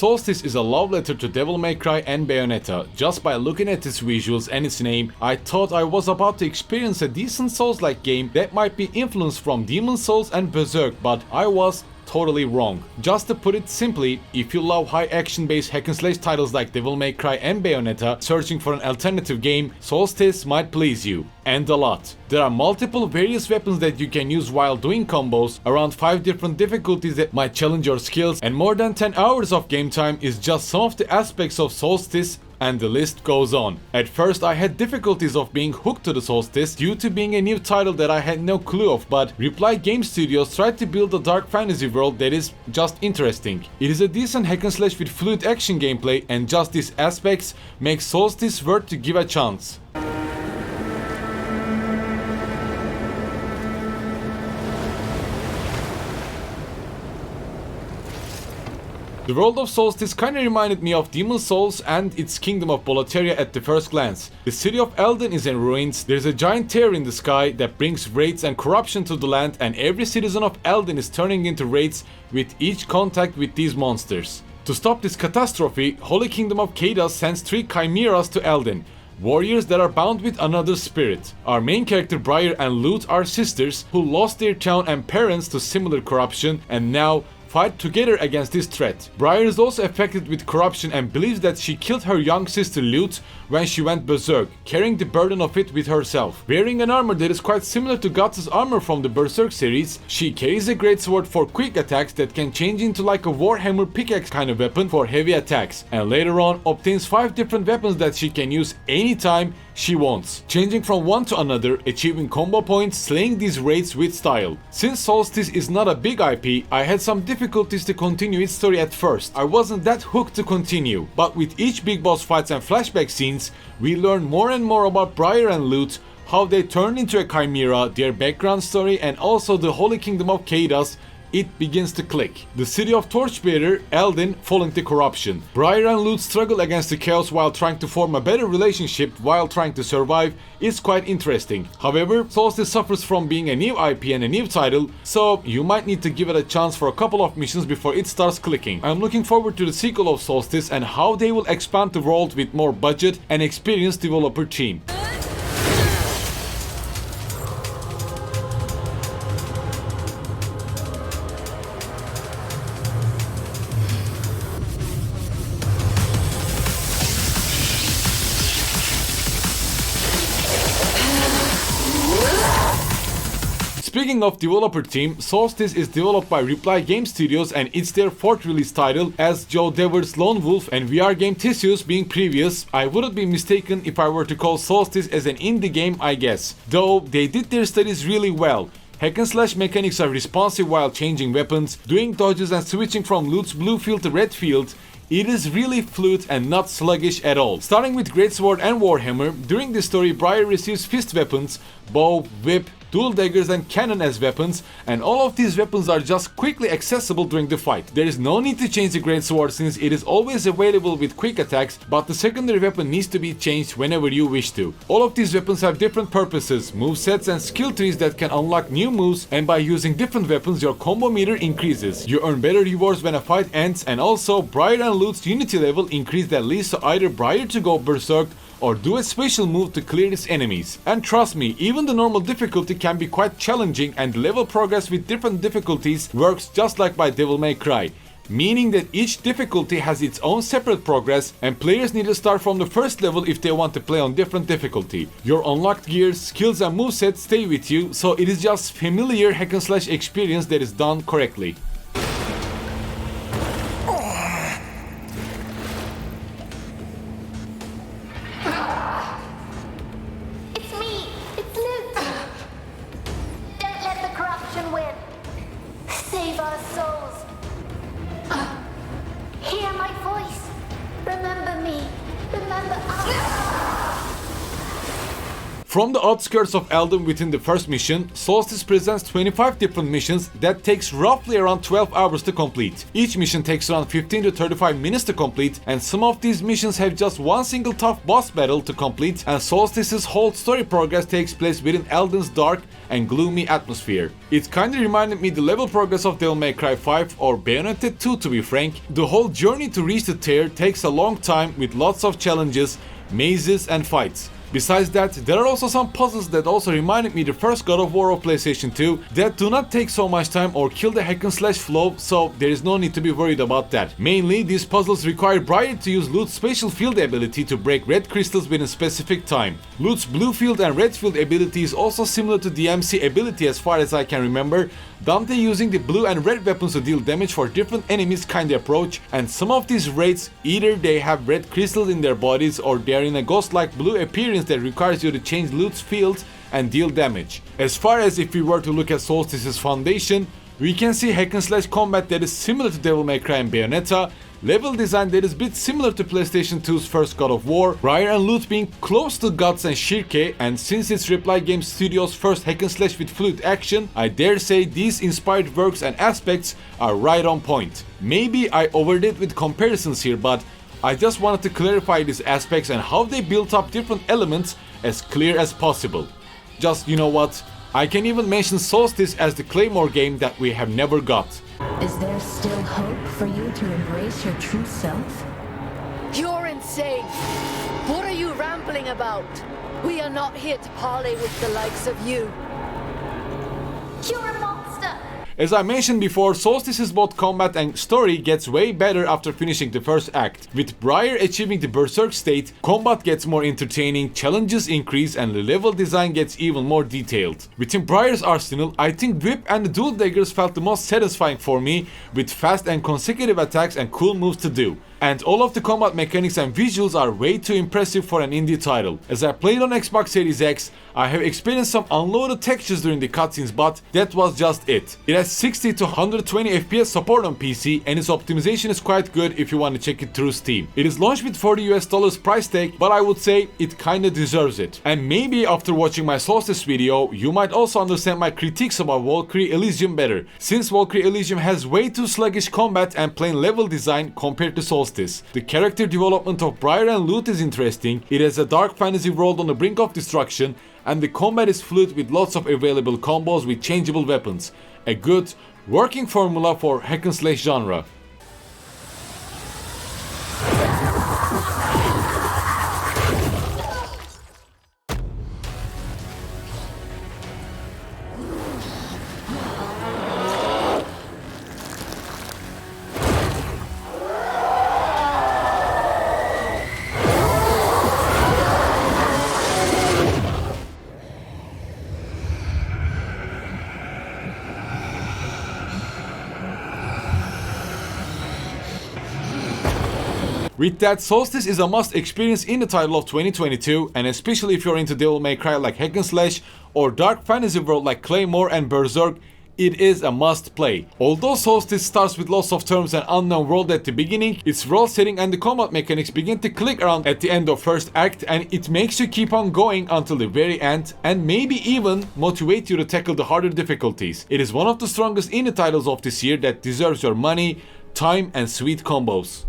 Soulstice is a love letter to Devil May Cry and Bayonetta. Just by looking at its visuals and its name, I thought I was about to experience a decent Souls-like game that might be influenced from Demon Souls and Berserk, but I was totally wrong. Just to put it simply, if you love high action-based hack-and-slash titles like Devil May Cry and Bayonetta, searching for an alternative game, Soulstice might please you. And a lot. There are multiple various weapons that you can use while doing combos, around 5 different difficulties that might challenge your skills, and more than 10 hours of game time is just some of the aspects of Soulstice, and the list goes on. At first I had difficulties of being hooked to the Soulstice due to being a new title that I had no clue of, but Reply Game Studios tried to build a dark fantasy world that is just interesting. It is a decent hack and slash with fluid action gameplay, and just these aspects make Soulstice worth to give a chance. The world of Soulstice kinda reminded me of Demon Souls and its kingdom of Boletaria at the first glance. The city of Elden is in ruins, there's a giant tear in the sky that brings raids and corruption to the land, and every citizen of Elden is turning into raids with each contact with these monsters. To stop this catastrophe, Holy Kingdom of Kaidas sends 3 chimeras to Elden, warriors that are bound with another spirit. Our main character Briar and Lute are sisters who lost their town and parents to similar corruption and now fight together against this threat. Briar is also affected with corruption and believes that she killed her young sister Lute when she went berserk, carrying the burden of it with herself. Wearing an armor that is quite similar to Guts' armor from the Berserk series, she carries a greatsword for quick attacks that can change into like a warhammer pickaxe kind of weapon for heavy attacks, and later on obtains 5 different weapons that she can use anytime she wants, changing from one to another, achieving combo points, slaying these raids with style. Since Solstice is not a big IP, I had some difficulties to continue its story at first. I wasn't that hooked to continue, but with each big boss fights and flashback scenes, we learn more and more about Briar and Lute, how they turned into a chimera, their background story, and also the Holy Kingdom of Kaidas. It begins to click. The city of Torchbearer, Elden, falling to corruption. Briar and Lute struggle against the chaos while trying to form a better relationship while trying to survive. Is quite interesting. However, Solstice suffers from being a new IP and a new title, so you might need to give it a chance for a couple of missions before it starts clicking. I'm looking forward to the sequel of Solstice and how they will expand the world with more budget and experienced developer team. Speaking of developer team, Soulstice is developed by Reply Game Studios and it's their 4th release title, as Joe Dever's Lone Wolf and VR game Theseus being previous. I wouldn't be mistaken if I were to call Soulstice as an indie game, I guess. Though they did their studies really well. Hack and slash mechanics are responsive while changing weapons, doing dodges and switching from Lute's blue field to red field. It is really fluid and not sluggish at all. Starting with Greatsword and Warhammer, during this story Briar receives fist weapons, bow, whip, dual daggers and cannon as weapons, and all of these weapons are just quickly accessible during the fight. There is no need to change the greatsword since it is always available with quick attacks, but the secondary weapon needs to be changed whenever you wish to. All of these weapons have different purposes, movesets and skill trees that can unlock new moves, and by using different weapons your combo meter increases. You earn better rewards when a fight ends, and also Briar and Lute's unity level increased at least so either Briar to go berserk or do a special move to clear its enemies. And trust me, even the normal difficulty can be quite challenging, and level progress with different difficulties works just like by Devil May Cry, meaning that each difficulty has its own separate progress and players need to start from the first level if they want to play on different difficulty. Your unlocked gears, skills and movesets stay with you, so it is just familiar hack and slash experience that is done correctly. Save our souls. Hear my voice. Remember me. Remember us. From the outskirts of Elden within the first mission, Solstice presents 25 different missions that takes roughly around 12 hours to complete. Each mission takes around 15 to 35 minutes to complete, and some of these missions have just one single tough boss battle to complete, and Solstice's whole story progress takes place within Elden's dark and gloomy atmosphere. It kinda reminded me the level progress of Devil May Cry 5 or Bayonetta 2, to be frank. The whole journey to reach the tier takes a long time with lots of challenges, mazes and fights. Besides that, there are also some puzzles that also reminded me the first God of War of PlayStation 2 that do not take so much time or kill the hack and slash flow, so there is no need to be worried about that. Mainly, these puzzles require Briar to use Lute's spatial field ability to break red crystals within a specific time. Lute's blue field and red field ability is also similar to DMC ability as far as I can remember. Dante using the blue and red weapons to deal damage for different enemies kinda approach, and some of these raids either they have red crystals in their bodies or they are in a ghost-like blue appearance that requires you to change Lute's field and deal damage. As far as if we were to look at Solstice's foundation, we can see hack and slash combat that is similar to Devil May Cry and Bayonetta, level design that is a bit similar to PlayStation 2's first God of War, Briar and Lute being close to Guts and Shirke, and since it's Reply Games Studios' first hack and slash with fluid action, I dare say these inspired works and aspects are right on point. Maybe I overdid with comparisons here, but I just wanted to clarify these aspects and how they built up different elements as clear as possible. Just, you know what, I can even mention Soulstice as the Claymore game that we have never got. Is there still hope for you to embrace your true self? You're insane! What are you rambling about? We are not here to parley with the likes of you. You're a monster! As I mentioned before, Solstice's both combat and story gets way better after finishing the first act. With Briar achieving the Berserk state, combat gets more entertaining, challenges increase, and the level design gets even more detailed. Within Briar's arsenal, I think Whip and the Dual Daggers felt the most satisfying for me, with fast and consecutive attacks and cool moves to do. And all of the combat mechanics and visuals are way too impressive for an indie title. As I played on Xbox Series X, I have experienced some unloaded textures during the cutscenes, but that was just it. It has 60 to 120 FPS support on PC, and its optimization is quite good if you want to check it through Steam. It is launched with $40 price tag, but I would say it kinda deserves it. And maybe after watching my Solstice video, you might also understand my critiques about Valkyrie Elysium better, since Valkyrie Elysium has way too sluggish combat and plain level design compared to Solstice. The character development of Briar and Lute is interesting, it has a dark fantasy world on the brink of destruction, and the combat is fluid with lots of available combos with changeable weapons. A good, working formula for hack and slash genre. With that, Solstice is a must experience in the title of 2022, and especially if you're into Devil May Cry like hack and slash or dark fantasy world like Claymore and Berserk, it is a must play. Although Solstice starts with lots of terms and unknown world at the beginning, its world setting and the combat mechanics begin to click around at the end of first act, and it makes you keep on going until the very end and maybe even motivate you to tackle the harder difficulties. It is one of the strongest indie titles of this year that deserves your money, time and sweet combos.